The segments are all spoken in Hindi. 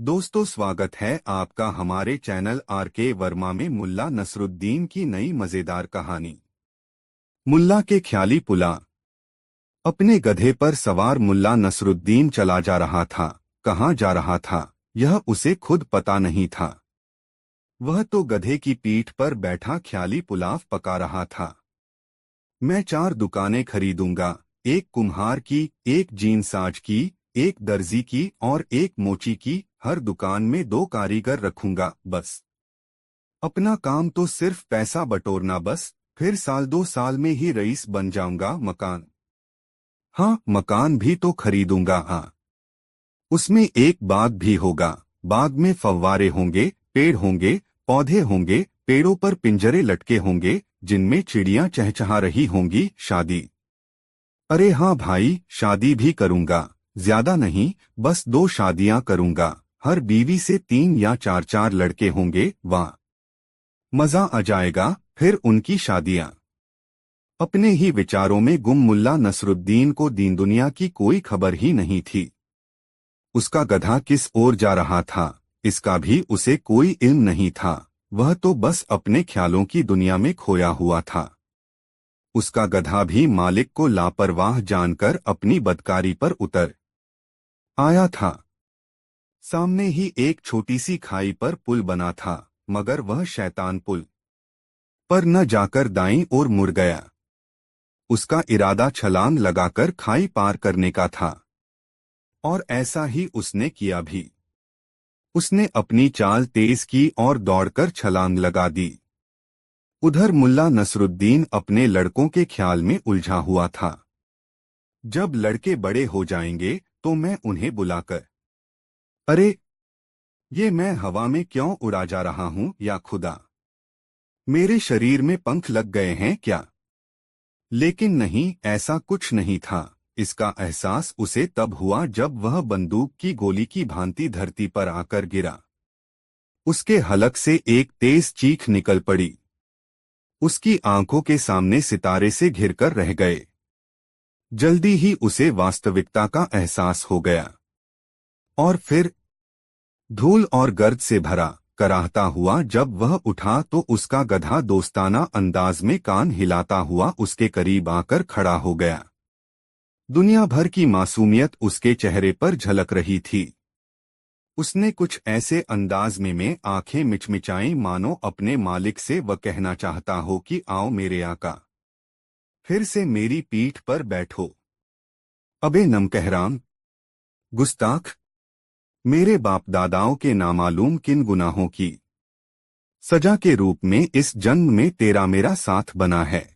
दोस्तों, स्वागत है आपका हमारे चैनल आर.के. वर्मा में मुल्ला नसरुद्दीन की नई मजेदार कहानी। मुल्ला के ख्याली पुला। अपने गधे पर सवार मुल्ला नसरुद्दीन चला जा रहा था। कहाँ जा रहा था यह उसे खुद पता नहीं था। वह तो गधे की पीठ पर बैठा ख्याली पुलाव पका रहा था। मैं 4 दुकानें खरीदूंगा, एक कुम्हार की, एक जीनसाज की, एक दर्जी की और एक मोची की। हर दुकान में 2 कारीगर रखूंगा बस। अपना काम तो सिर्फ पैसा बटोरना बस। फिर साल 2 साल में ही रईस बन जाऊंगा। मकान, हाँ मकान भी तो खरीदूंगा। हाँ, उसमें एक बाग भी होगा। बाग में फव्वारे होंगे, पेड़ होंगे, पौधे होंगे। पेड़ों पर पिंजरे लटके होंगे जिनमें चिड़ियां चहचहा रही होंगी। शादी, अरे हाँ भाई, शादी भी करूंगा। ज्यादा नहीं, बस 2 शादियां करूंगा। हर बीवी से 3 या 4 लड़के होंगे। वाह, मजा आ जाएगा। फिर उनकी शादियां। अपने ही विचारों में गुम मुल्ला नसरुद्दीन को दीन दुनिया की कोई खबर ही नहीं थी। उसका गधा किस ओर जा रहा था इसका भी उसे कोई इल्म नहीं था। वह तो बस अपने ख्यालों की दुनिया में खोया हुआ था। उसका गधा भी मालिक को लापरवाह जानकर अपनी बदकारी पर उतर आया था। सामने ही एक छोटी सी खाई पर पुल बना था, मगर वह शैतान पुल पर न जाकर दाईं ओर मुड़ गया। उसका इरादा छलांग लगाकर खाई पार करने का था, और ऐसा ही उसने किया भी। उसने अपनी चाल तेज की और दौड़कर छलांग लगा दी। उधर मुल्ला नसरुद्दीन अपने लड़कों के ख्याल में उलझा हुआ था। जब लड़के बड़े हो जाएंगे तो मैं उन्हें बुलाकर, अरे ये मैं हवा में क्यों उड़ा जा रहा हूँ, या खुदा मेरे शरीर में पंख लग गए हैं क्या। लेकिन नहीं, ऐसा कुछ नहीं था। इसका एहसास उसे तब हुआ जब वह बंदूक की गोली की भांति धरती पर आकर गिरा। उसके हलक से एक तेज चीख निकल पड़ी। उसकी आंखों के सामने सितारे से घिरकर रह गए। जल्दी ही उसे वास्तविकता का एहसास हो गया। और फिर धूल और गर्द से भरा कराहता हुआ जब वह उठा तो उसका गधा दोस्ताना अंदाज में कान हिलाता हुआ उसके करीब आकर खड़ा हो गया। दुनिया भर की मासूमियत उसके चेहरे पर झलक रही थी। उसने कुछ ऐसे अंदाज में आंखें मिचमिचाई मानो अपने मालिक से वह कहना चाहता हो कि आओ मेरे आका, फिर से मेरी पीठ पर बैठो। अबे नमकहराम, गुस्ताख, मेरे बाप दादाओं के नामालूम किन गुनाहों की सजा के रूप में इस जन्म में तेरा मेरा साथ बना है।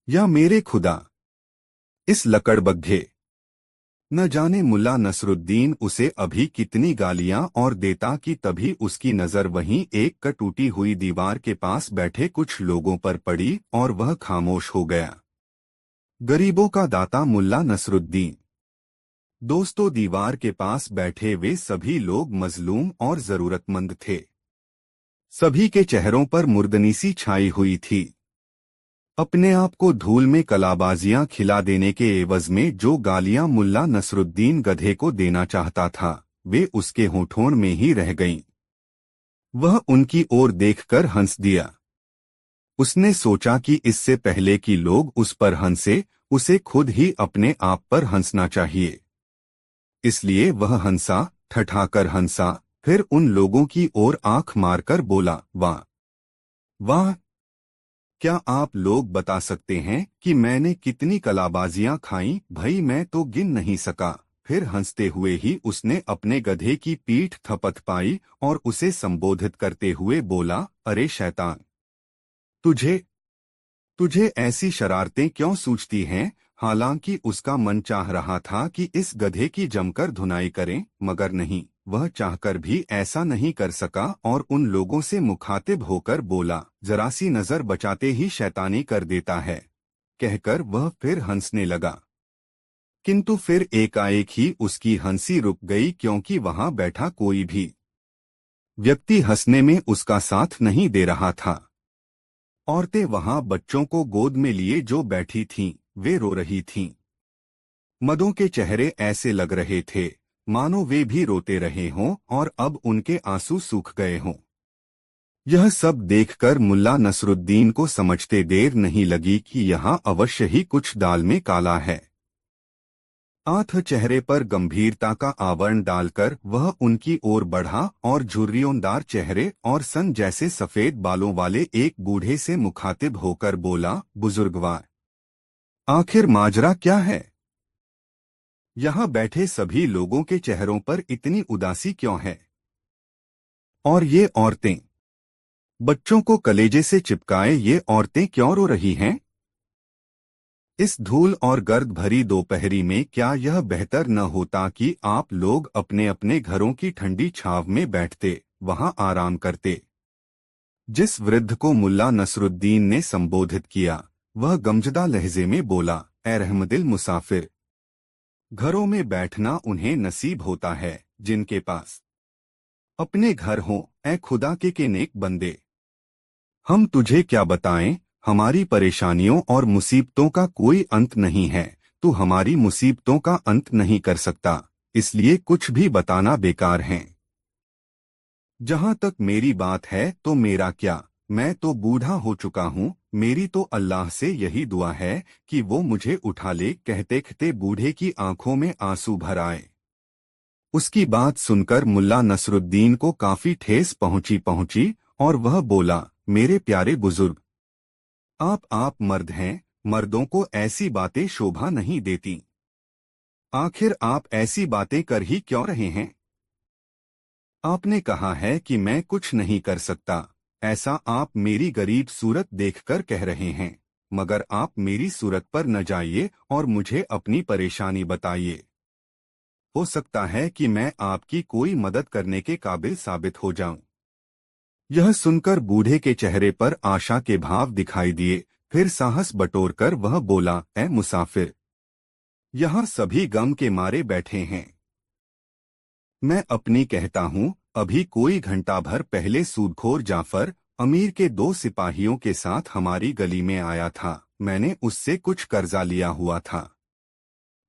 या मेरे खुदा, इस लकड़बग्घे, न जाने मुल्ला नसरुद्दीन उसे अभी कितनी गालियां और देता कि तभी उसकी नजर वहीं एक टूटी हुई दीवार के पास बैठे कुछ लोगों पर पड़ी और वह खामोश हो गया। गरीबों का दाता मुल्ला नसरुद्दीन। दोस्तों, दीवार के पास बैठे वे सभी लोग मजलूम और जरूरतमंद थे। सभी के चेहरों पर मुर्दनी सी छाई हुई थी। अपने आप को धूल में कलाबाजियां खिला देने के एवज में जो गालियां मुल्ला नसरुद्दीन गधे को देना चाहता था, वे उसके होठों में ही रह गईं। वह उनकी ओर देखकर हंस दिया। उसने सोचा कि इससे पहले कि लोग उस पर हंसे, उसे खुद ही अपने आप पर हंसना चाहिए। इसलिए वह हंसा, ठठाकर हंसा, फिर उन लोगों की ओर आंख मारकर बोला, वाह वाह, क्या आप लोग बता सकते हैं कि मैंने कितनी कलाबाजियां खाईं? भई मैं तो गिन नहीं सका। फिर हंसते हुए ही उसने अपने गधे की पीठ थपथपाई और उसे संबोधित करते हुए बोला, अरे शैतान, तुझे तुझे ऐसी शरारतें क्यों सूझती हैं? हालांकि उसका मन चाह रहा था कि इस गधे की जमकर धुनाई करें, मगर नहीं, वह चाहकर भी ऐसा नहीं कर सका और उन लोगों से मुखातिब होकर बोला, जरा सी नजर बचाते ही शैतानी कर देता है, कहकर वह फिर हंसने लगा। किंतु फिर एकाएक ही उसकी हंसी रुक गई, क्योंकि वहां बैठा कोई भी व्यक्ति हंसने में उसका साथ नहीं दे रहा था। औरतें वहां बच्चों को गोद में लिए जो बैठी थीं, वे रो रही थीं। मर्दों के चेहरे ऐसे लग रहे थे मानो वे भी रोते रहे हों और अब उनके आंसू सूख गए हों। यह सब देखकर मुल्ला नसरुद्दीन को समझते देर नहीं लगी कि यहाँ अवश्य ही कुछ दाल में काला है। आठ चेहरे पर गंभीरता का आवरण डालकर वह उनकी ओर बढ़ा और झुर्रियोंदार चेहरे और सन जैसे सफेद बालों वाले एक बूढ़े से मुखातिब होकर बोला, बुजुर्गवार, आखिर माजरा क्या है? यहाँ बैठे सभी लोगों के चेहरों पर इतनी उदासी क्यों है? और ये औरतें, बच्चों को कलेजे से चिपकाए ये औरतें क्यों रो रही हैं? इस धूल और गर्द भरी दोपहरी में क्या यह बेहतर न होता कि आप लोग अपने अपने घरों की ठंडी छांव में बैठते, वहां आराम करते? जिस वृद्ध को मुल्ला नसरुद्दीन ने संबोधित किया वह गमजदा लहजे में बोला, ए रहमदिल मुसाफिर, घरों में बैठना उन्हें नसीब होता है जिनके पास अपने घर हों। ए खुदा के नेक बंदे, हम तुझे क्या बताएं, हमारी परेशानियों और मुसीबतों का कोई अंत नहीं है। तू हमारी मुसीबतों का अंत नहीं कर सकता, इसलिए कुछ भी बताना बेकार है। जहां तक मेरी बात है तो मेरा क्या, मैं तो बूढ़ा हो चुका हूँ। मेरी तो अल्लाह से यही दुआ है कि वो मुझे उठा ले। कहते कहते बूढ़े की आंखों में आंसू भर आए। उसकी बात सुनकर मुल्ला नसरुद्दीन को काफी ठेस पहुंची और वह बोला, मेरे प्यारे बुजुर्ग, आप मर्द हैं, मर्दों को ऐसी बातें शोभा नहीं देती। आखिर आप ऐसी बातें कर ही क्यों रहे हैं? आपने कहा है कि मैं कुछ नहीं कर सकता, ऐसा आप मेरी गरीब सूरत देखकर कह रहे हैं, मगर आप मेरी सूरत पर न जाइए और मुझे अपनी परेशानी बताइए। हो सकता है कि मैं आपकी कोई मदद करने के काबिल साबित हो जाऊं। यह सुनकर बूढ़े के चेहरे पर आशा के भाव दिखाई दिए। फिर साहस बटोरकर वह बोला, ए मुसाफिर, यहाँ सभी गम के मारे बैठे हैं। मैं अपनी कहता हूँ, अभी कोई घंटा भर पहले सूदखोर जाफर अमीर के 2 सिपाहियों के साथ हमारी गली में आया था। मैंने उससे कुछ कर्जा लिया हुआ था।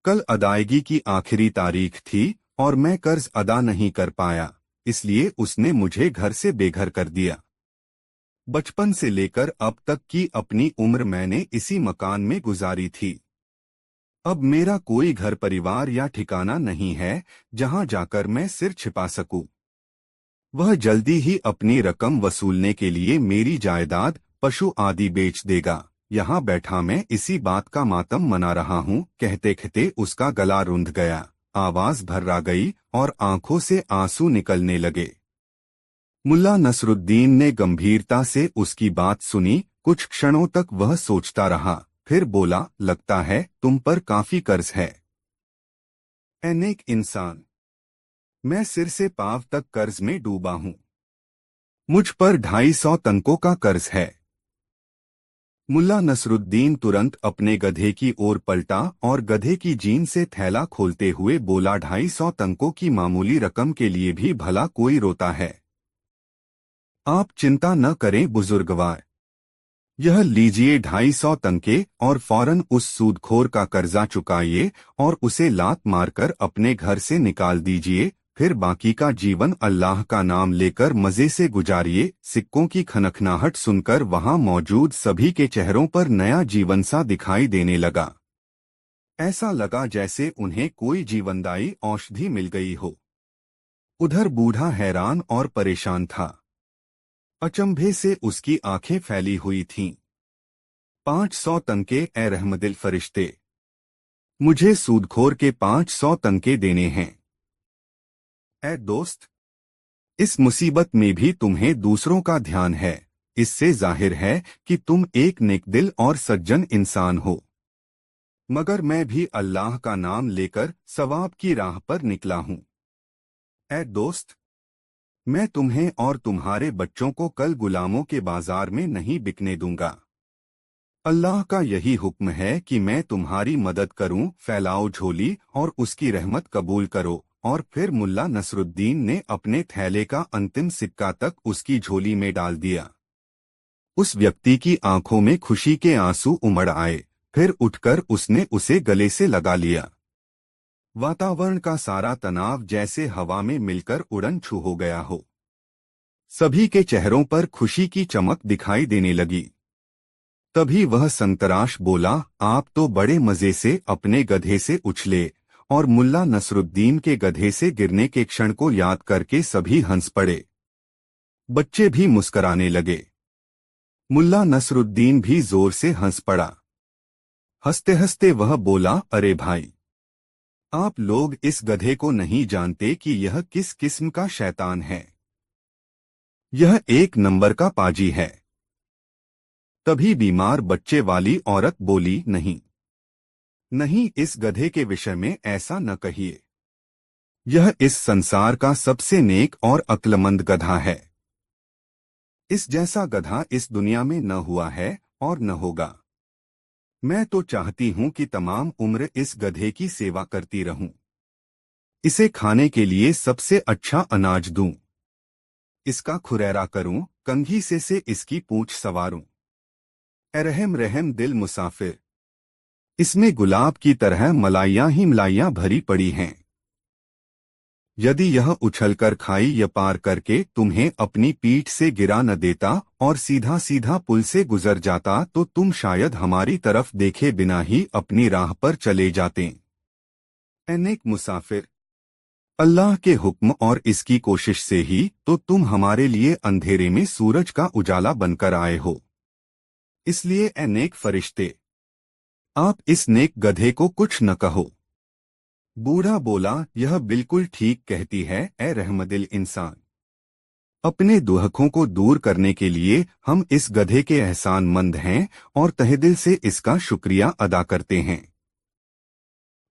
कल अदायगी की आखिरी तारीख थी और मैं कर्ज अदा नहीं कर पाया, इसलिए उसने मुझे घर से बेघर कर दिया। बचपन से लेकर अब तक की अपनी उम्र मैंने इसी मकान में गुजारी थी। अब मेरा कोई घर परिवार या ठिकाना नहीं है जहां जाकर मैं सिर छिपा सकूं। वह जल्दी ही अपनी रकम वसूलने के लिए मेरी जायदाद, पशु आदि बेच देगा। यहाँ बैठा मैं इसी बात का मातम मना रहा हूँ। कहते कहते उसका गला रुंध गया, आवाज भर्रा गई और आंखों से आंसू निकलने लगे। मुल्ला नसरुद्दीन ने गंभीरता से उसकी बात सुनी। कुछ क्षणों तक वह सोचता रहा, फिर बोला, लगता है तुम पर काफी कर्ज है। ए नेक इंसान, मैं सिर से पांव तक कर्ज में डूबा हूँ। मुझ पर 250 तंकों का कर्ज है। मुल्ला नसरुद्दीन तुरंत अपने गधे की ओर पलटा और गधे की जीन से थैला खोलते हुए बोला, 250 तंकों की मामूली रकम के लिए भी भला कोई रोता है। आप चिंता न करें बुजुर्गवार, यह लीजिए 250 तंके और फौरन उस सूदखोर का कर्जा चुकाइए और उसे लात मारकर अपने घर से निकाल दीजिए। फिर बाकी का जीवन अल्लाह का नाम लेकर मजे से गुजारिए। सिक्कों की खनखनाहट सुनकर वहां मौजूद सभी के चेहरों पर नया जीवन सा दिखाई देने लगा। ऐसा लगा जैसे उन्हें कोई जीवनदायी औषधि मिल गई हो। उधर बूढ़ा हैरान और परेशान था। अचंभे से उसकी आंखें फैली हुई थीं। 500 तंके, ए रहमदिल फरिश्ते, मुझे सूदखोर के 500 तंके देने हैं। ए दोस्त, इस मुसीबत में भी तुम्हें दूसरों का ध्यान है। इससे जाहिर है कि तुम एक नेकदिल और सज्जन इंसान हो। मगर मैं भी अल्लाह का नाम लेकर सवाब की राह पर निकला हूँ। ए दोस्त, मैं तुम्हें और तुम्हारे बच्चों को कल गुलामों के बाजार में नहीं बिकने दूंगा। अल्लाह का यही हुक्म है कि मैं तुम्हारी मदद करूं। फैलाओ झोली और उसकी रहमत कबूल करो। और फिर मुल्ला नसरुद्दीन ने अपने थैले का अंतिम सिक्का तक उसकी झोली में डाल दिया। उस व्यक्ति की आंखों में खुशी के आंसू उमड़ आए। फिर उठकर उसने उसे गले से लगा लिया। वातावरण का सारा तनाव जैसे हवा में मिलकर उड़न छू हो गया हो। सभी के चेहरों पर खुशी की चमक दिखाई देने लगी। तभी वह संतराश बोला, आप तो बड़े मजे से अपने गधे से उछले, और मुल्ला नसरुद्दीन के गधे से गिरने के क्षण को याद करके सभी हंस पड़े। बच्चे भी मुस्कराने लगे। मुल्ला नसरुद्दीन भी जोर से हंस पड़ा। हंसते हंसते वह बोला, अरे भाई, आप लोग इस गधे को नहीं जानते कि यह किस किस्म का शैतान है। यह एक नंबर का पाजी है। तभी बीमार बच्चे वाली औरत बोली, नहीं नहीं, इस गधे के विषय में ऐसा न कहिए। यह इस संसार का सबसे नेक और अक्लमंद गधा है। इस जैसा गधा इस दुनिया में न हुआ है और न होगा। मैं तो चाहती हूं कि तमाम उम्र इस गधे की सेवा करती रहूं, इसे खाने के लिए सबसे अच्छा अनाज दूं, इसका खुरैरा करूं, कंघी से इसकी पूंछ संवारूं। ए रहम रहम दिल मुसाफिर, इसमें गुलाब की तरह मलाइयां ही मलाइयां भरी पड़ी हैं। यदि यह उछलकर खाई या पार करके तुम्हें अपनी पीठ से गिरा न देता और सीधा सीधा पुल से गुजर जाता तो तुम शायद हमारी तरफ देखे बिना ही अपनी राह पर चले जाते। ए नेक मुसाफिर, अल्लाह के हुक्म और इसकी कोशिश से ही तो तुम हमारे लिए अंधेरे में सूरज का उजाला बनकर आए हो। इसलिए ए नेक फरिश्ते, आप इस नेक गधे को कुछ न कहो। बूढ़ा बोला, यह बिल्कुल ठीक कहती है ए रहमदिल इंसान। अपने दुहकों को दूर करने के लिए हम इस गधे के एहसानमंद हैं और तहे दिल से इसका शुक्रिया अदा करते हैं।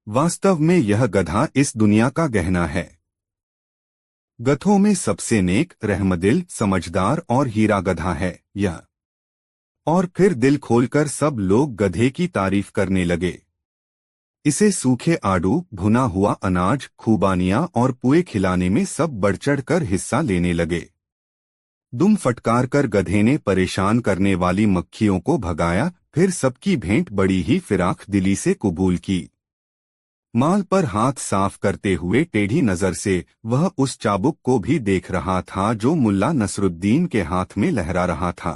वास्तव में यह गधा इस दुनिया का गहना है। गधों में सबसे नेक, रहमदिल, समझदार और हीरा गधा है यह। और फिर दिल खोलकर सब लोग गधे की तारीफ करने लगे। इसे सूखे आड़ू, भुना हुआ अनाज, खूबानियां और पुए खिलाने में सब बढ़-चढ़ कर हिस्सा लेने लगे। दुम फटकार कर गधे ने परेशान करने वाली मक्खियों को भगाया, फिर सबकी भेंट बड़ी ही फिराक दिली से कबूल की। माल पर हाथ साफ करते हुए टेढ़ी नजर से वह उस चाबुक को भी देख रहा था जो मुल्ला नसरुद्दीन के हाथ में लहरा रहा था।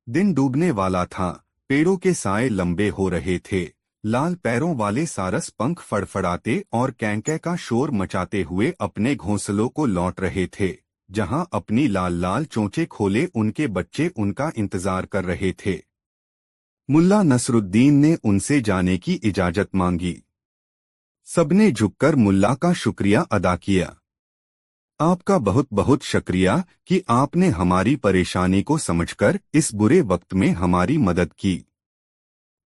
दिन डूबने वाला था, पेड़ों के साए लंबे हो रहे थे, लाल पैरों वाले सारस पंख फड़फड़ाते और कैंकै का शोर मचाते हुए अपने घोंसलों को लौट रहे थे, जहां अपनी लाल लाल चोंचे खोले उनके बच्चे उनका इंतजार कर रहे थे। मुल्ला नसरुद्दीन ने उनसे जाने की इजाजत मांगी। सबने झुककर मुल्ला का शुक्रिया अदा किया। आपका बहुत बहुत शुक्रिया कि आपने हमारी परेशानी को समझकर इस बुरे वक्त में हमारी मदद की।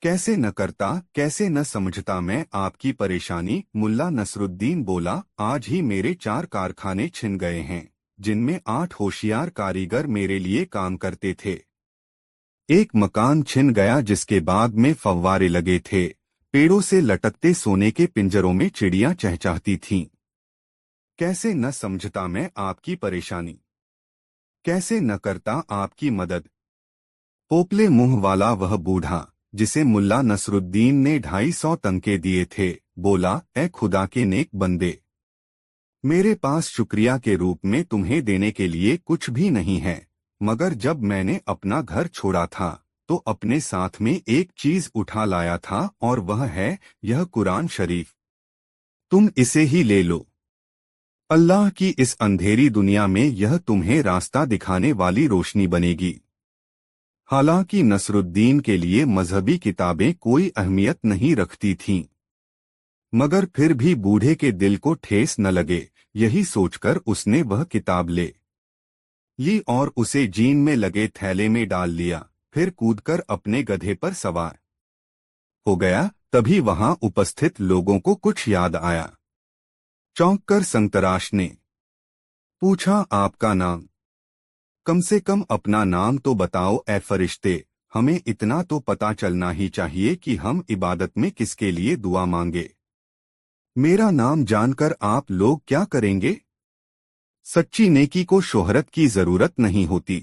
कैसे न करता, कैसे न समझता मैं आपकी परेशानी। मुल्ला नसरुद्दीन बोला, आज ही मेरे 4 कारखाने छिन गए हैं, जिनमें 8 होशियार कारीगर मेरे लिए काम करते थे। एक मकान छिन गया जिसके बाद में फव्वारे लगे थे, पेड़ों से लटकते सोने के पिंजरों में चिड़ियां चहचहाती थीं। कैसे न समझता मैं आपकी परेशानी, कैसे न करता आपकी मदद। पोपले मुंह वाला वह बूढ़ा, जिसे मुल्ला नसरुद्दीन ने 250 तंके दिए थे, बोला, ए खुदा के नेक बंदे, मेरे पास शुक्रिया के रूप में तुम्हें देने के लिए कुछ भी नहीं है, मगर जब मैंने अपना घर छोड़ा था तो अपने साथ में एक चीज उठा लाया था और वह है यह कुरान शरीफ। तुम इसे ही ले लो। अल्लाह की इस अंधेरी दुनिया में यह तुम्हें रास्ता दिखाने वाली रोशनी बनेगी। हालांकि नसरुद्दीन के लिए मजहबी किताबें कोई अहमियत नहीं रखती थीं, मगर फिर भी बूढ़े के दिल को ठेस न लगे, यही सोचकर उसने वह किताब ले ली और उसे जीन में लगे थैले में डाल लिया, फिर कूदकर अपने गधे पर सवार हो गया। तभी वहां उपस्थित लोगों को कुछ याद आया। चौंककर संतराश ने पूछा, आपका नाम? कम से कम अपना नाम तो बताओ ए फरिश्ते, हमें इतना तो पता चलना ही चाहिए कि हम इबादत में किसके लिए दुआ मांगे। मेरा नाम जानकर आप लोग क्या करेंगे? सच्ची नेकी को शोहरत की जरूरत नहीं होती।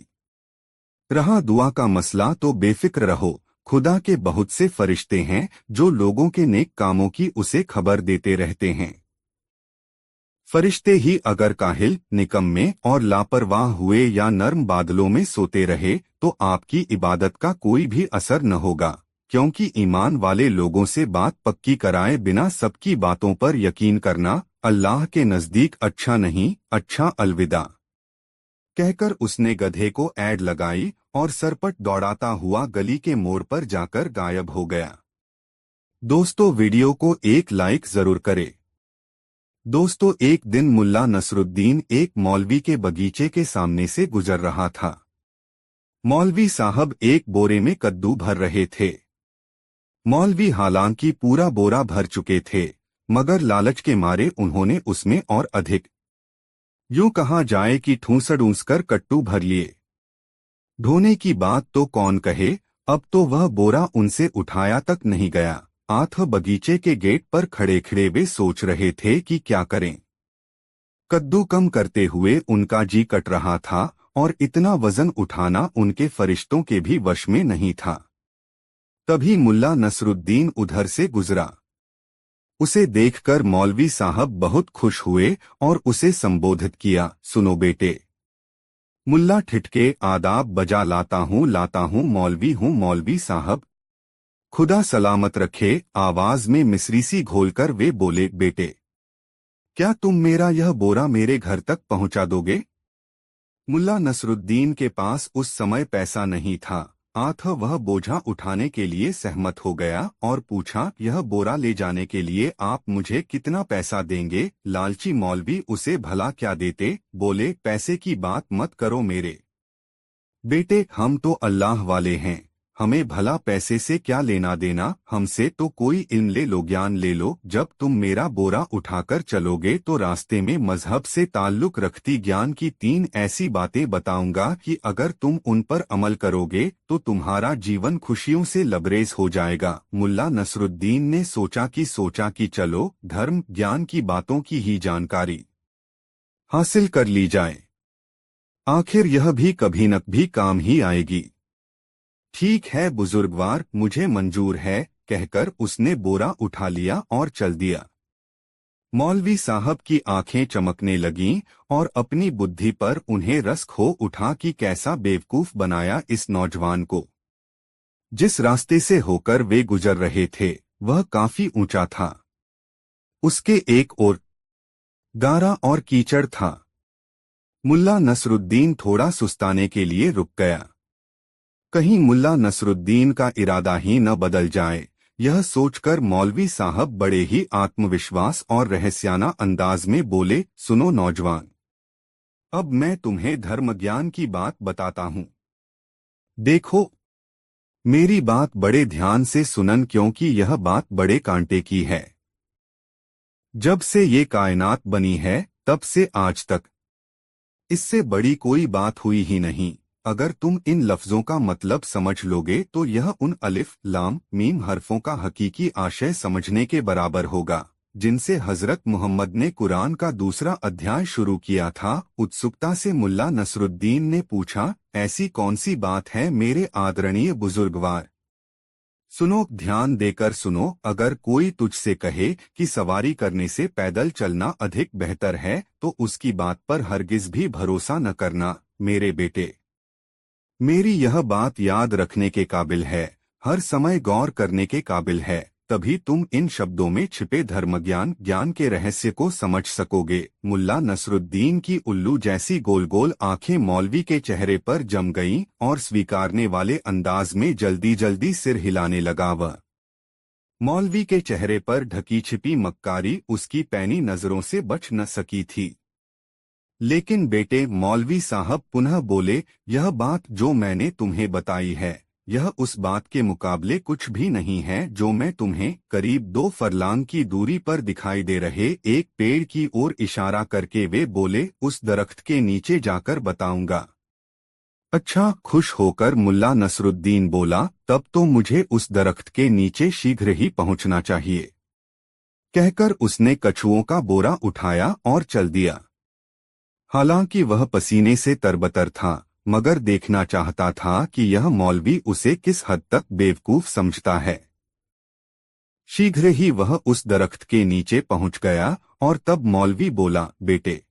रहा दुआ का मसला तो बेफिक्र रहो, खुदा के बहुत से फरिश्ते हैं जो लोगों के नेक कामों की उसे खबर देते रहते हैं। फरिश्ते ही अगर काहिल, निकम्मे और लापरवाह हुए या नर्म बादलों में सोते रहे तो आपकी इबादत का कोई भी असर न होगा, क्योंकि ईमान वाले लोगों से बात पक्की कराए बिना सबकी बातों पर यकीन करना अल्लाह के नजदीक अच्छा नहीं। अच्छा, अलविदा कहकर उसने गधे को ऐड लगाई और सरपट दौड़ाता हुआ गली के मोड़ पर जाकर गायब हो गया। दोस्तों, वीडियो को एक लाइक जरूर करें। दोस्तों, एक दिन मुल्ला नसरुद्दीन एक मौलवी के बगीचे के सामने से गुजर रहा था। मौलवी साहब एक बोरे में कद्दू भर रहे थे। मौलवी हालांकि पूरा बोरा भर चुके थे, मगर लालच के मारे उन्होंने उसमें और अधिक, यूं कहा जाए कि ठूंस कर कट्टू भर लिए। ढोने की बात तो कौन कहे, अब तो वह बोरा उनसे उठाया तक नहीं गया। आठ बगीचे के गेट पर खड़े खड़े वे सोच रहे थे कि क्या करें। कद्दू कम करते हुए उनका जी कट रहा था और इतना वजन उठाना उनके फरिश्तों के भी वश में नहीं था। तभी मुल्ला नसरुद्दीन उधर से गुजरा। उसे देखकर मौलवी साहब बहुत खुश हुए और उसे संबोधित किया, सुनो बेटे। मुल्ला ठिठके, आदाब बजा लाता हूँ मौलवी हूँ मौलवी साहब। खुदा सलामत रखे, आवाज में मिस्री सी घोलकर वे बोले, बेटे क्या तुम मेरा यह बोरा मेरे घर तक पहुंचा दोगे? मुल्ला नसरुद्दीन के पास उस समय पैसा नहीं था, आठ वह बोझा उठाने के लिए सहमत हो गया और पूछा, यह बोरा ले जाने के लिए आप मुझे कितना पैसा देंगे? लालची मौलवी उसे भला क्या देते, बोले, पैसे की बात मत करो मेरे बेटे, हम तो अल्लाह वाले हैं, हमें भला पैसे से क्या लेना देना, हमसे तो कोई इल्म ले लो, ज्ञान ले लो। जब तुम मेरा बोरा उठाकर चलोगे तो रास्ते में मजहब से ताल्लुक रखती ज्ञान की 3 ऐसी बातें बताऊंगा कि अगर तुम उन पर अमल करोगे तो तुम्हारा जीवन खुशियों से लबरेज हो जाएगा। मुल्ला नसरुद्दीन ने सोचा कि चलो धर्म ज्ञान की बातों की ही जानकारी हासिल कर ली जाए, आखिर यह भी कभी न कभी काम ही आएगी। ठीक है बुजुर्गवार, मुझे मंजूर है, कहकर उसने बोरा उठा लिया और चल दिया। मौलवी साहब की आंखें चमकने लगीं और अपनी बुद्धि पर उन्हें रस्क हो उठा कि कैसा बेवकूफ बनाया इस नौजवान को। जिस रास्ते से होकर वे गुजर रहे थे वह काफी ऊंचा था। उसके एक ओर गारा और कीचड़ था। मुल्ला नसरुद्दीन थोड़ा सुस्ताने के लिए रुक गया। कहीं मुल्ला नसरुद्दीन का इरादा ही न बदल जाए, यह सोचकर मौलवी साहब बड़े ही आत्मविश्वास और रहस्याना अंदाज में बोले, सुनो नौजवान, अब मैं तुम्हें धर्म ज्ञान की बात बताता हूँ। देखो, मेरी बात बड़े ध्यान से सुनन, क्योंकि यह बात बड़े कांटे की है। जब से ये कायनात बनी है तब से आज तक इससे बड़ी कोई बात हुई ही नहीं। अगर तुम इन लफ्जों का मतलब समझ लोगे तो यह उन अलिफ लाम मीम हरफों का हकीकी आशय समझने के बराबर होगा जिनसे हजरत मोहम्मद ने कुरान का दूसरा अध्याय शुरू किया था। उत्सुकता से मुल्ला नसरुद्दीन ने पूछा, ऐसी कौन सी बात है मेरे आदरणीय बुजुर्गवार? सुनो, ध्यान देकर सुनो। अगर कोई तुझसे कहे कि सवारी करने से पैदल चलना अधिक बेहतर है तो उसकी बात पर हरगिज भी भरोसा न करना मेरे बेटे। मेरी यह बात याद रखने के काबिल है, हर समय गौर करने के काबिल है, तभी तुम इन शब्दों में छिपे ज्ञान के रहस्य को समझ सकोगे। मुल्ला नसरुद्दीन की उल्लू जैसी गोल गोल आंखें मौलवी के चेहरे पर जम गईं और स्वीकारने वाले अंदाज में जल्दी जल्दी सिर हिलाने लगा। वह मौलवी के चेहरे पर ढकी छिपी मक्कारी उसकी पैनी नजरों से बच न सकी थी। लेकिन बेटे, मौलवी साहब पुनः बोले, यह बात जो मैंने तुम्हें बताई है यह उस बात के मुकाबले कुछ भी नहीं है जो मैं तुम्हें करीब 2 फरलांग की दूरी पर दिखाई दे रहे एक पेड़ की ओर इशारा करके वे बोले, उस दरख्त के नीचे जाकर बताऊंगा। अच्छा, खुश होकर मुल्ला नसरुद्दीन बोला, तब तो मुझे उस दरख्त के नीचे शीघ्र ही पहुंचना चाहिए। कहकर उसने कछुओं का बोरा उठाया और चल दिया। हालांकि वह पसीने से तरबतर था, मगर देखना चाहता था कि यह मौलवी उसे किस हद तक बेवकूफ समझता है। शीघ्र ही वह उस दरख्त के नीचे पहुंच गया और तब मौलवी बोला, बेटे,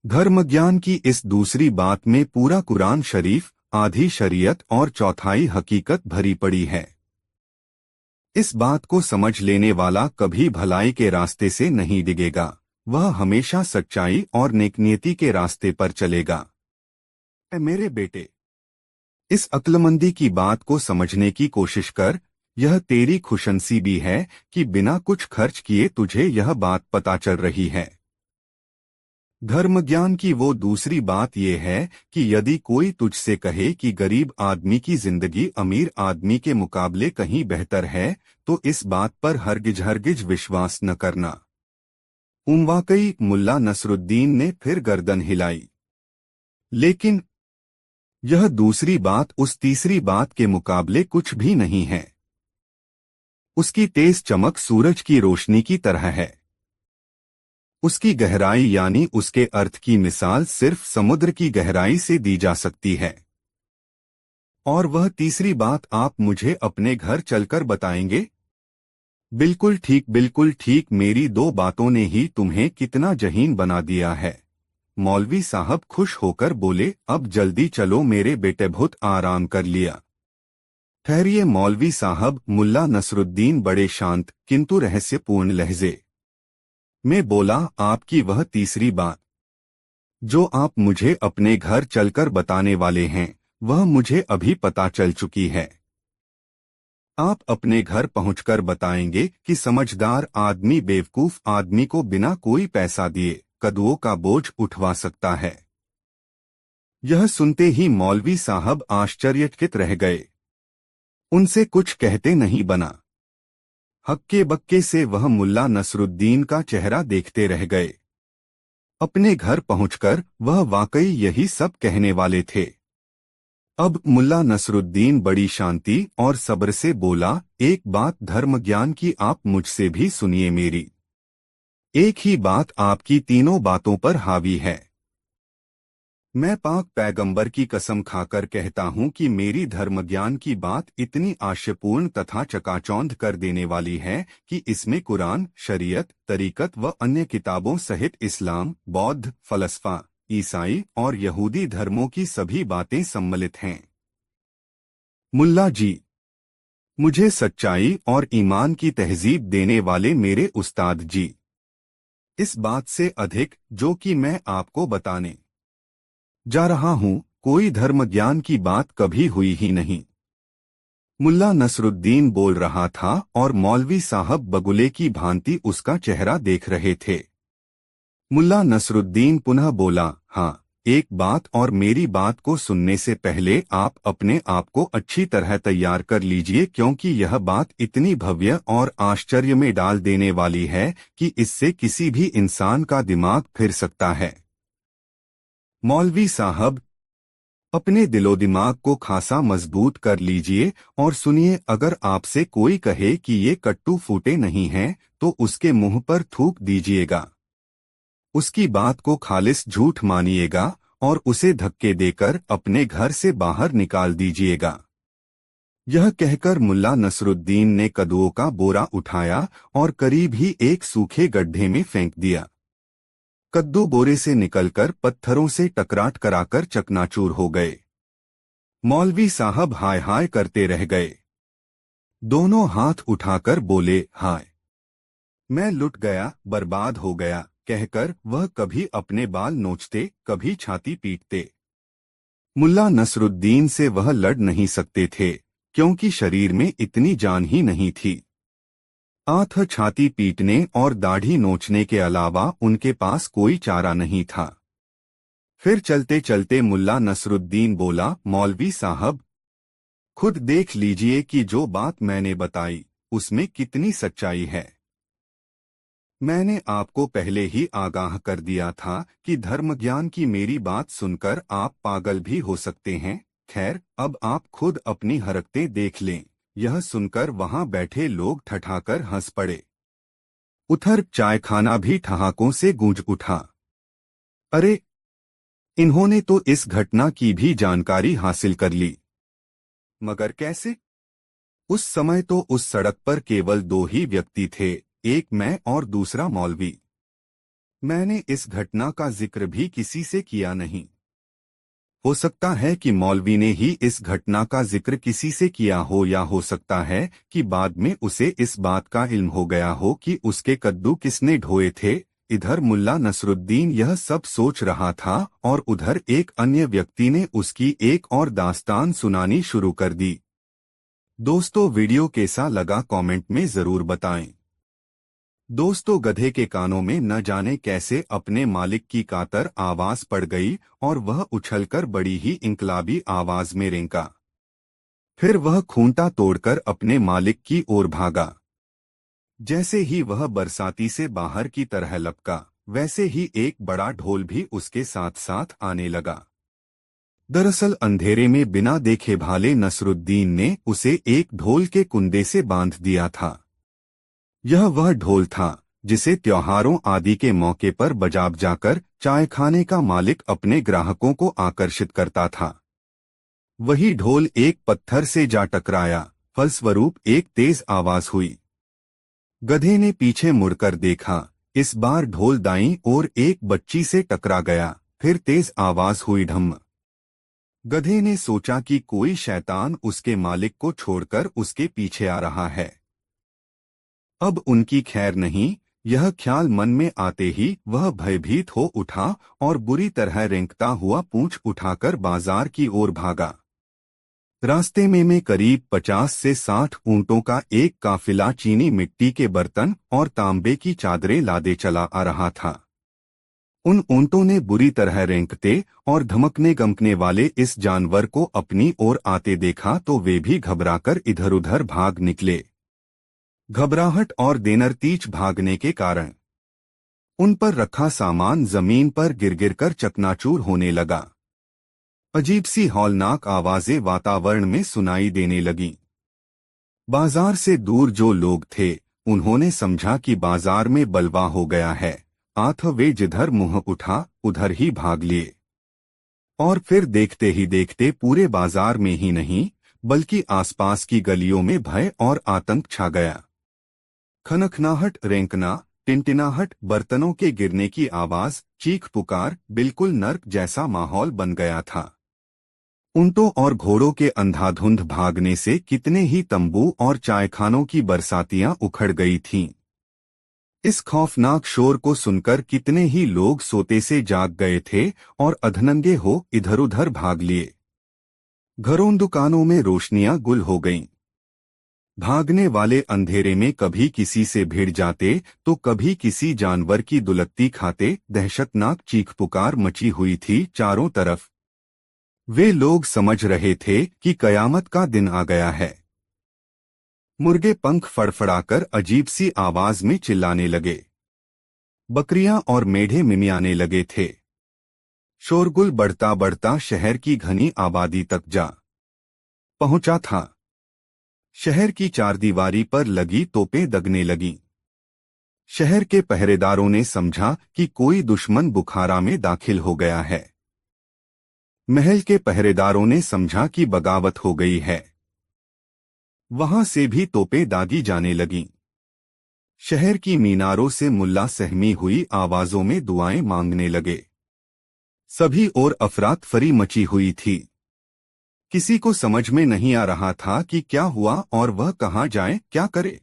धर्मज्ञान की इस दूसरी बात में पूरा कुरान शरीफ, आधी शरीयत और चौथाई हकीकत भरी पड़ी है। इस बात को समझ लेने वाला कभी भलाई के रास्ते से नहीं डिगेगा, वह हमेशा सच्चाई और नेकनीति के रास्ते पर चलेगा। ऐ मेरे बेटे, इस अक्लमंदी की बात को समझने की कोशिश कर। यह तेरी खुशनसीबी है कि बिना कुछ खर्च किए तुझे यह बात पता चल रही है। धर्मज्ञान की वो दूसरी बात यह है कि यदि कोई तुझसे कहे कि गरीब आदमी की जिंदगी अमीर आदमी के मुकाबले कहीं बेहतर है, तो इस बात पर हरगिज विश्वास न करना। वाकई मुल्ला नसरुद्दीन ने फिर गर्दन हिलाई। लेकिन यह दूसरी बात उस तीसरी बात के मुकाबले कुछ भी नहीं है। उसकी तेज चमक सूरज की रोशनी की तरह है। उसकी गहराई यानी उसके अर्थ की मिसाल सिर्फ समुद्र की गहराई से दी जा सकती है। और वह तीसरी बात आप मुझे अपने घर चलकर बताएंगे? बिल्कुल ठीक, मेरी दो बातों ने ही तुम्हें कितना जहीन बना दिया है। मौलवी साहब खुश होकर बोले, अब जल्दी चलो मेरे बेटे, बहुत आराम कर लिया। ठहरिए मौलवी साहब, मुल्ला नसरुद्दीन बड़े शांत किंतु रहस्यपूर्ण लहजे में बोला, आपकी वह तीसरी बात जो आप मुझे अपने घर चलकर बताने वाले हैं, वह मुझे अभी पता चल चुकी है। आप अपने घर पहुंचकर बताएंगे कि समझदार आदमी बेवकूफ आदमी को बिना कोई पैसा दिए कदुओं का बोझ उठवा सकता है। यह सुनते ही मौलवी साहब आश्चर्यचकित रह गए। उनसे कुछ कहते नहीं बना। हक्के बक्के से वह मुल्ला नसरुद्दीन का चेहरा देखते रह गए। अपने घर पहुंचकर वह वाकई यही सब कहने वाले थे। अब मुल्ला नसरुद्दीन बड़ी शांति और सब्र से बोला, एक बात धर्मज्ञान की आप मुझसे भी सुनिए। मेरी एक ही बात आपकी तीनों बातों पर हावी है। मैं पाक पैगंबर की कसम खाकर कहता हूं कि मेरी धर्मज्ञान की बात इतनी आशयपूर्ण तथा चकाचौंध कर देने वाली है कि इसमें कुरान, शरीयत, तरीकत व अन्य किताबों सहित इस्लाम, बौद्ध, फलसफा, ईसाई और यहूदी धर्मों की सभी बातें सम्मिलित हैं। मुल्ला जी, मुझे सच्चाई और ईमान की तहजीब देने वाले मेरे उस्ताद जी, इस बात से अधिक जो कि मैं आपको बताने जा रहा हूं, कोई धर्म ज्ञान की बात कभी हुई ही नहीं। मुल्ला नसरुद्दीन बोल रहा था और मौलवी साहब बगुले की भांति उसका चेहरा देख रहे थे। मुल्ला नसरुद्दीन पुनः बोला, हाँ, एक बात और मेरी बात को सुनने से पहले आप अपने आप को अच्छी तरह तैयार कर लीजिए, क्योंकि यह बात इतनी भव्य और आश्चर्य में डाल देने वाली है कि इससे किसी भी इंसान का दिमाग फिर सकता है। मौलवी साहब, अपने दिलो दिमाग को खासा मजबूत कर लीजिए और सुनिए, अगर आपसे कोई कहे कि ये कट्टू फूटे नहीं हैं, तो उसके मुंह पर थूक दीजिएगा। उसकी बात को खालिस झूठ मानिएगा और उसे धक्के देकर अपने घर से बाहर निकाल दीजिएगा। यह कहकर मुल्ला नसरुद्दीन ने कद्दुओं का बोरा उठाया और करीब ही एक सूखे गड्ढे में फेंक दिया। कद्दू बोरे से निकलकर पत्थरों से टकराट कराकर चकनाचूर हो गए। मौलवी साहब हाय हाय करते रह गए। दोनों हाथ उठाकर बोले, हाय, मैं लुट गया, बर्बाद हो गया, कहकर वह कभी अपने बाल नोचते, कभी छाती पीटते। मुल्ला नसरुद्दीन से वह लड़ नहीं सकते थे, क्योंकि शरीर में इतनी जान ही नहीं थी। आंथ छाती पीटने और दाढ़ी नोचने के अलावा उनके पास कोई चारा नहीं था। फिर चलते चलते मुल्ला नसरुद्दीन बोला, मौलवी साहब, खुद देख लीजिए कि जो बात मैंने बताई उसमें कितनी सच्चाई है। मैंने आपको पहले ही आगाह कर दिया था कि धर्मज्ञान की मेरी बात सुनकर आप पागल भी हो सकते हैं। खैर, अब आप खुद अपनी हरकतें देख लें। यह सुनकर वहां बैठे लोग ठठाकर हंस पड़े। उधर चायखाना भी ठहाकों से गूंज उठा। अरे, इन्होंने तो इस घटना की भी जानकारी हासिल कर ली, मगर कैसे? उस समय तो उस सड़क पर केवल दो ही व्यक्ति थे, एक मैं और दूसरा मौलवी। मैंने इस घटना का जिक्र भी किसी से किया नहीं। हो सकता है कि मौलवी ने ही इस घटना का जिक्र किसी से किया हो, या हो सकता है कि बाद में उसे इस बात का इल्म हो गया हो कि उसके कद्दू किसने ढोए थे। इधर मुल्ला नसरुद्दीन यह सब सोच रहा था और उधर एक अन्य व्यक्ति ने उसकी एक और दास्तान सुनानी शुरू कर दी। दोस्तों, वीडियो कैसा लगा कमेंट में जरूर बताएं। दोस्तों, गधे के कानों में न जाने कैसे अपने मालिक की कातर आवाज पड़ गई और वह उछलकर बड़ी ही इंकलाबी आवाज में रेंका। फिर वह खूंटा तोड़कर अपने मालिक की ओर भागा। जैसे ही वह बरसाती से बाहर की तरह लपका, वैसे ही एक बड़ा ढोल भी उसके साथ साथ आने लगा। दरअसल अंधेरे में बिना देखे भाले नसरुद्दीन ने उसे एक ढोल के कुंदे से बांध दिया था। यह वह ढोल था जिसे त्योहारों आदि के मौके पर बजा जाकर चाय खाने का मालिक अपने ग्राहकों को आकर्षित करता था। वही ढोल एक पत्थर से जा टकराया, फलस्वरूप एक तेज आवाज हुई। गधे ने पीछे मुड़कर देखा। इस बार ढोल दाईं ओर एक बच्ची से टकरा गया। फिर तेज आवाज हुई, ढम। गधे ने सोचा कि कोई शैतान उसके मालिक को छोड़कर उसके पीछे आ रहा है। अब उनकी खैर नहीं, यह ख्याल मन में आते ही वह भयभीत हो उठा और बुरी तरह रेंकता हुआ पूंछ उठाकर बाजार की ओर भागा। रास्ते में करीब 50 से 60 ऊंटों का एक काफिला चीनी मिट्टी के बर्तन और तांबे की चादरें लादे चला आ रहा था। उन ऊंटों ने बुरी तरह रेंकते और धमकने गमकने वाले इस जानवर को अपनी ओर आते देखा तो वे भी घबराकर इधर उधर भाग निकले। घबराहट और देनरतीच भागने के कारण उन पर रखा सामान जमीन पर गिर गिर कर चकनाचूर होने लगा। अजीब सी हौलनाक आवाजें वातावरण में सुनाई देने लगीं। बाजार से दूर जो लोग थे उन्होंने समझा कि बाजार में बलवा हो गया है। आथ वे जिधर मुंह उठा उधर ही भाग लिए। और फिर देखते ही देखते पूरे बाजार में ही नहीं बल्कि आसपास की गलियों में भय और आतंक छा गया। खनखनाहट, रेंकना, टिनटिनाहट, बर्तनों के गिरने की आवाज, चीख पुकार, बिल्कुल नर्क जैसा माहौल बन गया था। ऊंटों और घोड़ों के अंधाधुंध भागने से कितने ही तंबू और चायखानों की बरसातियां उखड़ गई थीं। इस खौफनाक शोर को सुनकर कितने ही लोग सोते से जाग गए थे और अधनंगे हो इधर उधर भाग लिए। घरों दुकानों में रोशनियां गुल हो गईं। भागने वाले अंधेरे में कभी किसी से भिड़ जाते तो कभी किसी जानवर की दुलत्ती खाते। दहशतनाक चीख पुकार मची हुई थी चारों तरफ। वे लोग समझ रहे थे कि कयामत का दिन आ गया है। मुर्गे पंख फड़फड़ाकर अजीब सी आवाज में चिल्लाने लगे। बकरियां और मेढ़े मिमियाने लगे थे। शोरगुल बढ़ता बढ़ता शहर की घनी आबादी तक जा पहुंचा था। शहर की चारदीवारी पर लगी तोपें दगने लगीं। शहर के पहरेदारों ने समझा कि कोई दुश्मन बुखारा में दाखिल हो गया है। महल के पहरेदारों ने समझा कि बगावत हो गई है। वहां से भी तोपें दागी जाने लगीं। शहर की मीनारों से मुल्ला सहमी हुई आवाजों में दुआएं मांगने लगे। सभी ओर अफरातफरी मची हुई थी। किसी को समझ में नहीं आ रहा था कि क्या हुआ और वह कहां जाए, क्या करे।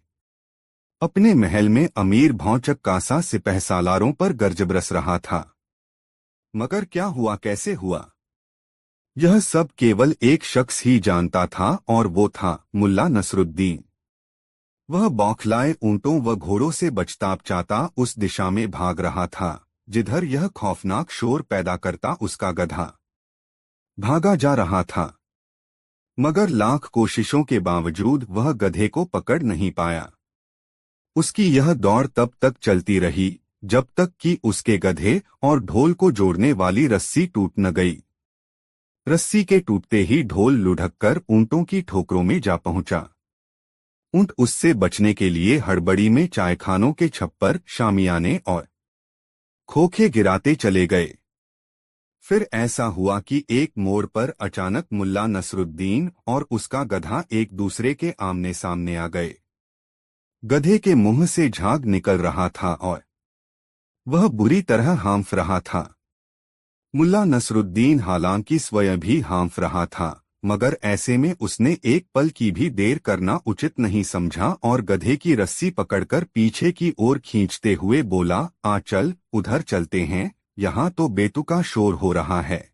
अपने महल में अमीर भौचक कासा सिपहसालारों पर गरज बरस रहा था। मगर क्या हुआ, कैसे हुआ, यह सब केवल एक शख्स ही जानता था और वो था मुल्ला नसरुद्दीन। वह बौखलाए ऊंटों व घोड़ों से बचताबचाता उस दिशा में भाग रहा था जिधर यह खौफनाक शोर पैदा करता उसका गधा भागा जा रहा था। मगर लाख कोशिशों के बावजूद वह गधे को पकड़ नहीं पाया। उसकी यह दौड़ तब तक चलती रही जब तक कि उसके गधे और ढोल को जोड़ने वाली रस्सी टूट न गई। रस्सी के टूटते ही ढोल लुढ़ककर ऊंटों की ठोकरों में जा पहुंचा। ऊंट उससे बचने के लिए हड़बड़ी में चायखानों के छप्पर, शामियाने और खोखे गिराते चले गए। फिर ऐसा हुआ कि एक मोड़ पर अचानक मुल्ला नसरुद्दीन और उसका गधा एक दूसरे के आमने सामने आ गए। गधे के मुंह से झाग निकल रहा था और वह बुरी तरह हाँफ रहा था। मुल्ला नसरुद्दीन हालांकि स्वयं भी हाँफ रहा था, मगर ऐसे में उसने एक पल की भी देर करना उचित नहीं समझा और गधे की रस्सी पकड़कर पीछे की ओर खींचते हुए बोला, आ चल, उधर चलते हैं, यहाँ तो बेतुका शोर हो रहा है।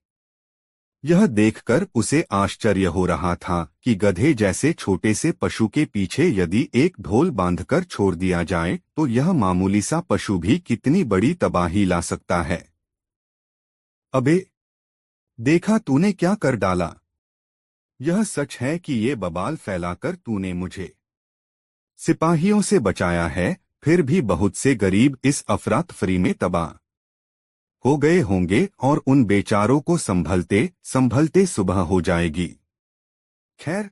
यह देखकर उसे आश्चर्य हो रहा था कि गधे जैसे छोटे से पशु के पीछे यदि एक ढोल बांधकर छोड़ दिया जाए तो यह मामूली सा पशु भी कितनी बड़ी तबाही ला सकता है। अबे, देखा तूने क्या कर डाला। यह सच है कि ये बवाल फैलाकर तूने मुझे सिपाहियों से बचाया है, फिर भी बहुत से गरीब इस अफरा-तफरी में तबाह हो गए होंगे और उन बेचारों को संभलते संभलते सुबह हो जाएगी। खैर,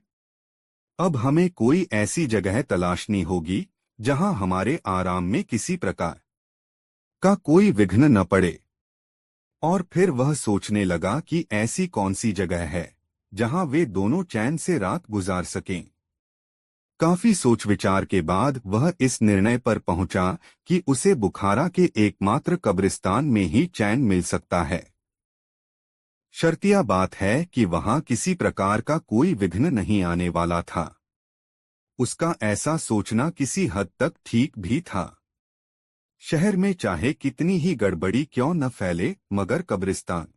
अब हमें कोई ऐसी जगह तलाशनी होगी जहां हमारे आराम में किसी प्रकार का कोई विघ्न न पड़े। और फिर वह सोचने लगा कि ऐसी कौन सी जगह है जहां वे दोनों चैन से रात गुजार सकें। काफी सोच विचार के बाद वह इस निर्णय पर पहुंचा कि उसे बुखारा के एकमात्र कब्रिस्तान में ही चैन मिल सकता है। शर्तिया बात है कि वहां किसी प्रकार का कोई विघ्न नहीं आने वाला था। उसका ऐसा सोचना किसी हद तक ठीक भी था। शहर में चाहे कितनी ही गड़बड़ी क्यों न फैले, मगर कब्रिस्तान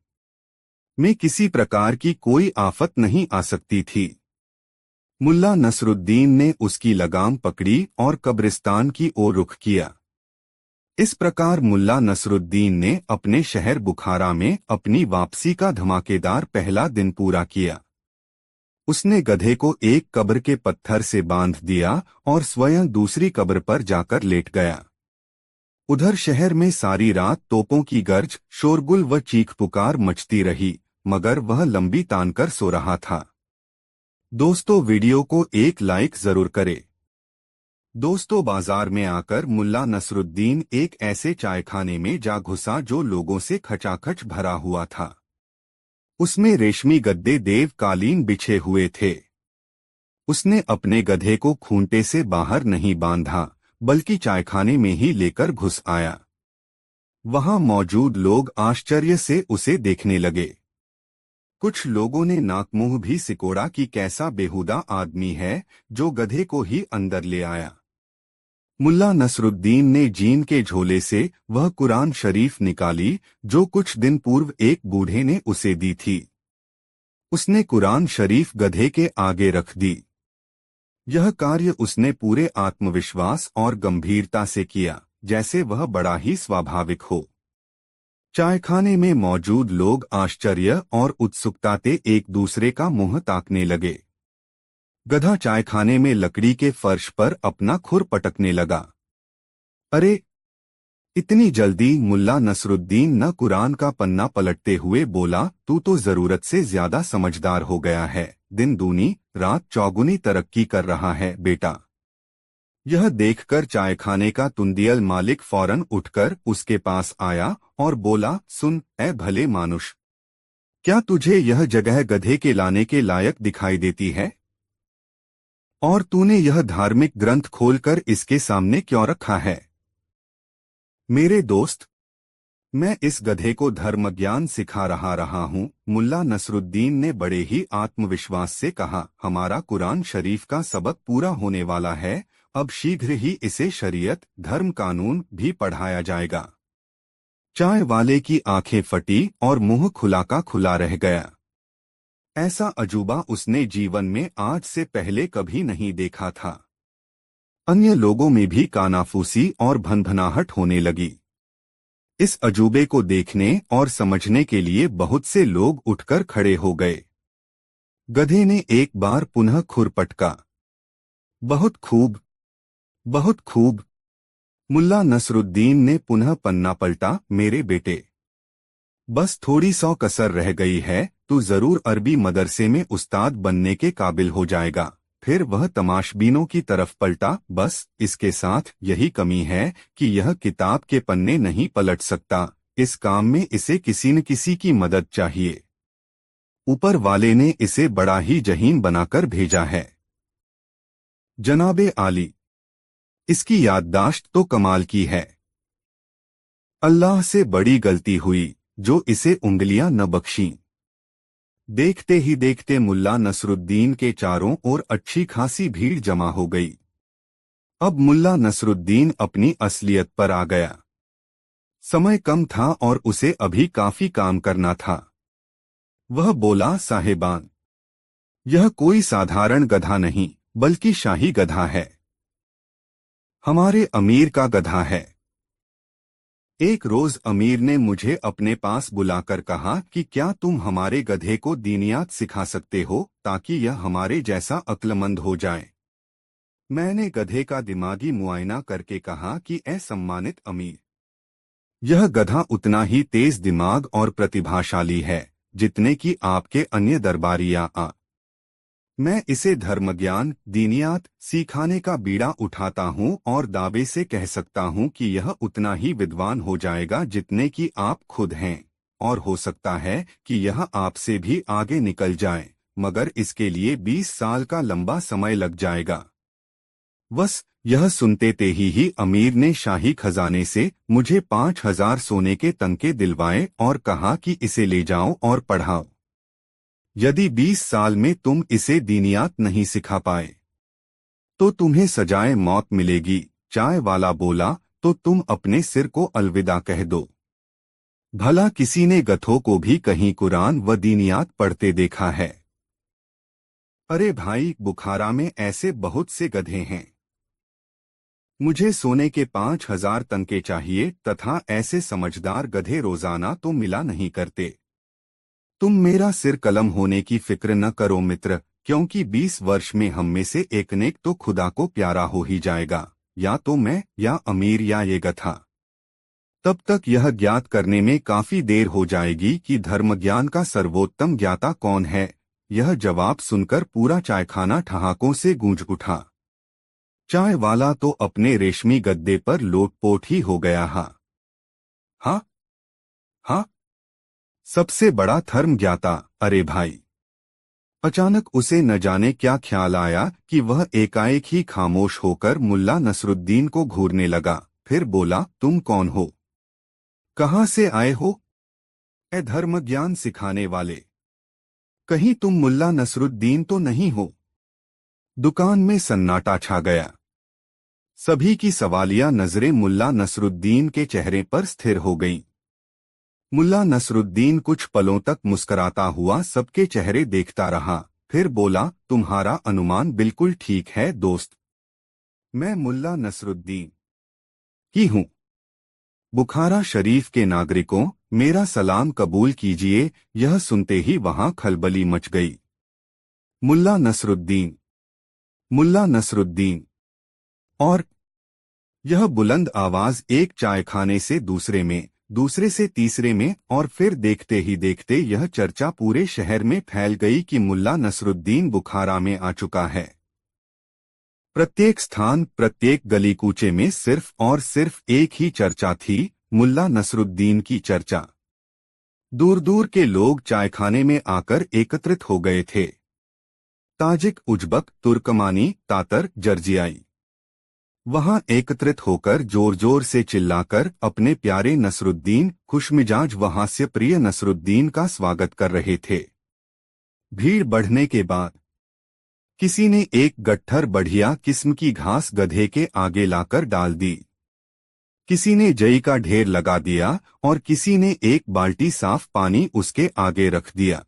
में किसी प्रकार की कोई आफत नहीं आ सकती थी। मुल्ला नसरुद्दीन ने उसकी लगाम पकड़ी और कब्रिस्तान की ओर रुख किया। इस प्रकार मुल्ला नसरुद्दीन ने अपने शहर बुखारा में अपनी वापसी का धमाकेदार पहला दिन पूरा किया। उसने गधे को एक कब्र के पत्थर से बांध दिया और स्वयं दूसरी कब्र पर जाकर लेट गया। उधर शहर में सारी रात तोपों की गर्ज, शोरगुल व चीख पुकार मचती रही, मगर वह लंबी तानकर सो रहा था। दोस्तों, वीडियो को एक लाइक जरूर करें। दोस्तों, बाजार में आकर मुल्ला नसरुद्दीन एक ऐसे चायखाने में जा घुसा जो लोगों से खचाखच भरा हुआ था। उसमें रेशमी गद्दे, देव कालीन बिछे हुए थे। उसने अपने गधे को खूंटे से बाहर नहीं बांधा, बल्कि चायखाने में ही लेकर घुस आया। वहां मौजूद लोग आश्चर्य से उसे देखने लगे। कुछ लोगों ने नाक मुंह भी सिकोड़ा कि कैसा बेहुदा आदमी है जो गधे को ही अंदर ले आया। मुल्ला नसरुद्दीन ने जीन के झोले से वह कुरान शरीफ निकाली जो कुछ दिन पूर्व एक बूढ़े ने उसे दी थी। उसने कुरान शरीफ गधे के आगे रख दी। यह कार्य उसने पूरे आत्मविश्वास और गंभीरता से किया, जैसे वह बड़ा ही स्वाभाविक हो। चायखाने में मौजूद लोग आश्चर्य और उत्सुकता से एक दूसरे का मुंह ताकने लगे। गधा चायखाने में लकड़ी के फर्श पर अपना खुर पटकने लगा। अरे, इतनी जल्दी? मुल्ला नसरुद्दीन न कुरान का पन्ना पलटते हुए बोला, तू तो जरूरत से ज्यादा समझदार हो गया है। दिन दूनी रात चौगुनी तरक्की कर रहा है बेटा। यह देखकर चायखाने का तुंदियल मालिक फौरन उठकर उसके पास आया और बोला, सुन ए भले मानुष, क्या तुझे यह जगह गधे के लाने के लायक दिखाई देती है? और तूने यह धार्मिक ग्रंथ खोलकर इसके सामने क्यों रखा है? मेरे दोस्त, मैं इस गधे को धर्म ज्ञान सिखा रहा हूँ, मुल्ला नसरुद्दीन ने बड़े ही आत्मविश्वास से कहा। हमारा कुरान शरीफ का सबक पूरा होने वाला है, अब शीघ्र ही इसे शरीयत, धर्म कानून भी पढ़ाया जाएगा। चाय वाले की आंखें फटी और मुंह खुला का खुला रह गया। ऐसा अजूबा उसने जीवन में आज से पहले कभी नहीं देखा था। अन्य लोगों में भी कानाफूसी और भनभनाहट होने लगी। इस अजूबे को देखने और समझने के लिए बहुत से लोग उठकर खड़े हो गए। गधे ने एक बार पुनः खुर पटका। बहुत खूब, बहुत खूब। मुल्ला नसरुद्दीन ने पुनः पन्ना पलटा। मेरे बेटे, बस थोड़ी सौ कसर रह गई है, तू जरूर अरबी मदरसे में उस्ताद बनने के काबिल हो जाएगा। फिर वह तमाशबीनों की तरफ पलटा। बस इसके साथ यही कमी है कि यह किताब के पन्ने नहीं पलट सकता, इस काम में इसे किसी न किसी की मदद चाहिए। ऊपर वाले ने इसे बड़ा ही जहीन बनाकर भेजा है। जनाबे आली, इसकी याददाश्त तो कमाल की है। अल्लाह से बड़ी गलती हुई जो इसे उंगलियां न बख्शीं। देखते ही देखते मुल्ला नसरुद्दीन के चारों ओर अच्छी खासी भीड़ जमा हो गई। अब मुल्ला नसरुद्दीन अपनी असलियत पर आ गया। समय कम था और उसे अभी काफी काम करना था। वह बोला, साहेबान, यह कोई साधारण गधा नहीं बल्कि शाही गधा है। हमारे अमीर का गधा है। एक रोज अमीर ने मुझे अपने पास बुलाकर कहा कि क्या तुम हमारे गधे को दीनियात सिखा सकते हो ताकि यह हमारे जैसा अक्लमंद हो जाए। मैंने गधे का दिमागी मुआयना करके कहा कि ऐ सम्मानित अमीर, यह गधा उतना ही तेज दिमाग और प्रतिभाशाली है जितने कि आपके अन्य दरबारिया आ। मैं इसे धर्मज्ञान दीनियात सिखाने का बीड़ा उठाता हूँ और दावे से कह सकता हूँ कि यह उतना ही विद्वान हो जाएगा जितने कि आप खुद हैं, और हो सकता है कि यह आपसे भी आगे निकल जाए, मगर इसके लिए 20 साल का लंबा समय लग जाएगा। बस यह सुनते ही अमीर ने शाही खजाने से मुझे 5,000 सोने के तंके दिलवाए और कहा कि इसे ले जाओ और पढ़ाओ। यदि 20 साल में तुम इसे दीनियात नहीं सिखा पाए तो तुम्हें सजाए मौत मिलेगी। चाय वाला बोला, तो तुम अपने सिर को अलविदा कह दो। भला किसी ने गधों को भी कहीं कुरान व दीनियात पढ़ते देखा है? अरे भाई, बुखारा में ऐसे बहुत से गधे हैं। मुझे सोने के 5,000 तंके चाहिए तथा ऐसे समझदार गधे रोजाना तो मिला नहीं करते। तुम मेरा सिर कलम होने की फिक्र न करो मित्र, क्योंकि 20 वर्ष में हम में से एक नेक तो खुदा को प्यारा हो ही जाएगा, या तो मैं या अमीर या ये गधा। तब तक यह ज्ञात करने में काफी देर हो जाएगी कि धर्मज्ञान का सर्वोत्तम ज्ञाता कौन है। यह जवाब सुनकर पूरा चायखाना ठहाकों से गूंज उठा। चाय वाला तो अपने रेशमी गद्दे पर लोटपोट ही हो गया। हाँ हाँ हाँ, सबसे बड़ा धर्म ज्ञाता, अरे भाई। अचानक उसे न जाने क्या ख्याल आया कि वह एकाएक ही खामोश होकर मुल्ला नसरुद्दीन को घूरने लगा। फिर बोला, तुम कौन हो? कहाँ से आए हो? ए धर्म ज्ञान सिखाने वाले, कहीं तुम मुल्ला नसरुद्दीन तो नहीं हो? दुकान में सन्नाटा छा गया। सभी की सवालिया नजरें मुल्ला नसरुद्दीन के चेहरे पर स्थिर हो गईं। मुल्ला नसरुद्दीन कुछ पलों तक मुस्कराता हुआ सबके चेहरे देखता रहा, फिर बोला, तुम्हारा अनुमान बिल्कुल ठीक है दोस्त। मैं मुल्ला नसरुद्दीन ही हूँ। बुखारा शरीफ के नागरिकों, मेरा सलाम कबूल कीजिए। यह सुनते ही वहां खलबली मच गई। मुल्ला नसरुद्दीन, मुल्ला नसरुद्दीन। और यह बुलंद आवाज एक चायखाने से दूसरे में, दूसरे से तीसरे में, और फिर देखते ही देखते यह चर्चा पूरे शहर में फैल गई कि मुल्ला नसरुद्दीन बुखारा में आ चुका है। प्रत्येक स्थान, प्रत्येक गली कूचे में सिर्फ और सिर्फ एक ही चर्चा थी, मुल्ला नसरुद्दीन की चर्चा। दूर दूर के लोग चायखाने में आकर एकत्रित हो गए थे। ताजिक, उज्बक, तुर्कमानी, तातर, जर्जियाई वहां एकत्रित होकर जोर जोर से चिल्लाकर अपने प्यारे नसरुद्दीन, खुशमिजाज व हास्य प्रिय नसरुद्दीन का स्वागत कर रहे थे। भीड़ बढ़ने के बाद किसी ने एक गट्ठर बढ़िया किस्म की घास गधे के आगे लाकर डाल दी। किसी ने जई का ढेर लगा दिया और किसी ने एक बाल्टी साफ पानी उसके आगे रख दिया।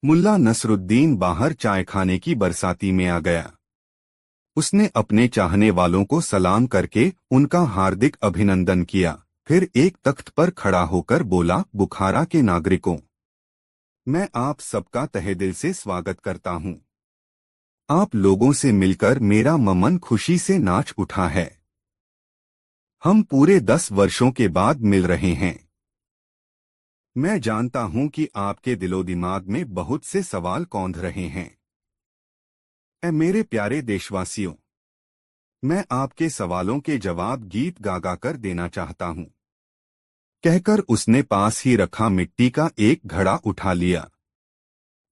मुल्ला नसरुद्दीन बाहर चायखाने की बरसाती में आ गया। उसने अपने चाहने वालों को सलाम करके उनका हार्दिक अभिनंदन किया, फिर एक तख्त पर खड़ा होकर बोला, बुखारा के नागरिकों, मैं आप सबका तहे दिल से स्वागत करता हूँ। आप लोगों से मिलकर मेरा मन खुशी से नाच उठा है। हम पूरे 10 वर्षों के बाद मिल रहे हैं। मैं जानता हूँ कि आपके दिलो दिमाग में बहुत से सवाल कौंध रहे हैं। ऐ मेरे प्यारे देशवासियों, मैं आपके सवालों के जवाब गीत गा गा कर देना चाहता हूँ। कहकर उसने पास ही रखा मिट्टी का एक घड़ा उठा लिया,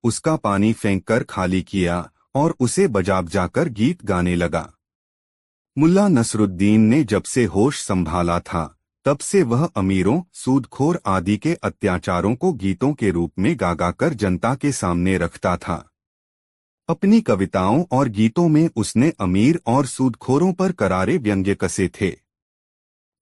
उसका पानी फेंककर खाली किया और उसे बजा बजाकर गीत गाने लगा। मुल्ला नसरुद्दीन ने जब से होश संभाला था तब से वह अमीरों, सूदखोर आदि के अत्याचारों को गीतों के रूप में गा गा कर जनता के सामने रखता था। अपनी कविताओं और गीतों में उसने अमीर और सूदखोरों पर करारे व्यंग्य कसे थे।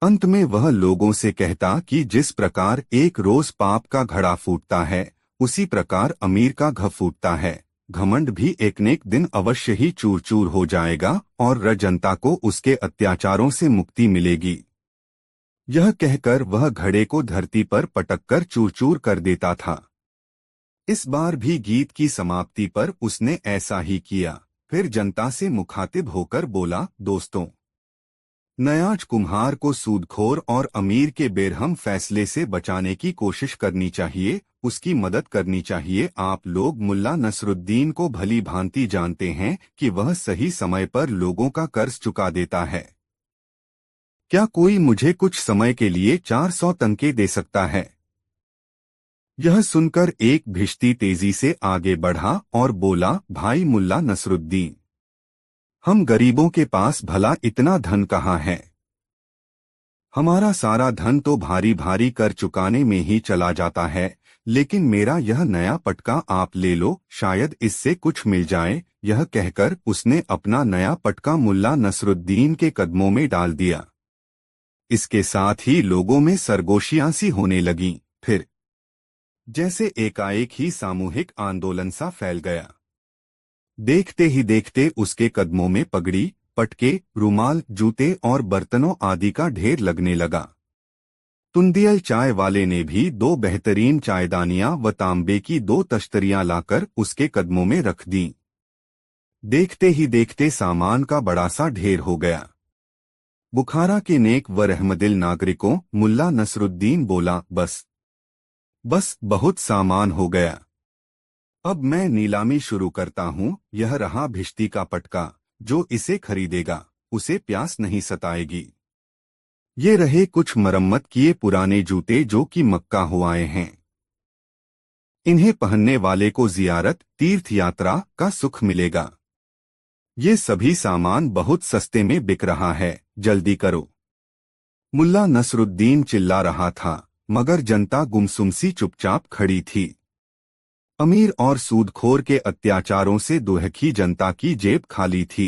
अंत में वह लोगों से कहता कि जिस प्रकार एक रोज पाप का घड़ा फूटता है, उसी प्रकार अमीर का घ फूटता है। घमंड भी एक न एक दिन अवश्य ही चूर चूर हो जाएगा और जनता को उसके अत्याचारों से मुक्ति मिलेगी। यह कहकर वह घड़े को धरती पर पटककर चूर चूर कर देता था। इस बार भी गीत की समाप्ति पर उसने ऐसा ही किया। फिर जनता से मुखातिब होकर बोला, दोस्तों, नयाज कुम्हार को सूदखोर और अमीर के बेरहम फैसले से बचाने की कोशिश करनी चाहिए, उसकी मदद करनी चाहिए। आप लोग मुल्ला नसरुद्दीन को भली भांति जानते हैं कि वह सही समय पर लोगों का कर्ज चुका देता है। क्या कोई मुझे कुछ समय के लिए 400 तनके दे सकता है? यह सुनकर एक भिश्ती तेजी से आगे बढ़ा और बोला, भाई मुल्ला नसरुद्दीन, हम गरीबों के पास भला इतना धन कहाँ है? हमारा सारा धन तो भारी भारी कर चुकाने में ही चला जाता है, लेकिन मेरा यह नया पटका आप ले लो, शायद इससे कुछ मिल जाए। यह कहकर उसने अपना नया पटका मुल्ला नसरुद्दीन के कदमों में डाल दिया। इसके साथ ही लोगों में सरगोशियां सी होने लगीं। फिर जैसे एकाएक ही सामूहिक आंदोलन सा फैल गया। देखते ही देखते उसके कदमों में पगड़ी, पटके, रुमाल, जूते और बर्तनों आदि का ढेर लगने लगा। तुंदियल चाय वाले ने भी 2 बेहतरीन चायदानियां व तांबे की 2 तश्तरियां लाकर उसके कदमों में रख दीं। देखते ही देखते सामान का बड़ा सा ढेर हो गया। बुखारा के नेक व रहमदिल नागरिकों, मुल्ला नसरुद्दीन बोला, बस बहुत सामान हो गया। अब मैं नीलामी शुरू करता हूँ। यह रहा भिश्ती का पटका, जो इसे खरीदेगा उसे प्यास नहीं सताएगी। ये रहे कुछ मरम्मत किए पुराने जूते जो कि मक्का हो आए हैं। इन्हें पहनने वाले को जियारत, तीर्थ यात्रा का सुख मिलेगा। ये सभी सामान बहुत सस्ते में बिक रहा है, जल्दी करो। मुल्ला नसरुद्दीन चिल्ला रहा था, मगर जनता गुमसुम सी चुपचाप खड़ी थी। अमीर और सूदखोर के अत्याचारों से दुहकी जनता की जेब खाली थी।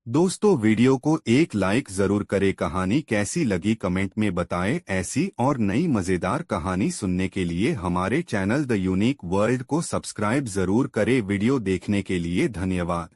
दोस्तों, वीडियो को एक लाइक जरूर करें। कहानी कैसी लगी कमेंट में बताएं। ऐसी और नई मजेदार कहानी सुनने के लिए हमारे चैनल द यूनिक वर्ल्ड को सब्सक्राइब जरूर करें। वीडियो देखने के लिए धन्यवाद।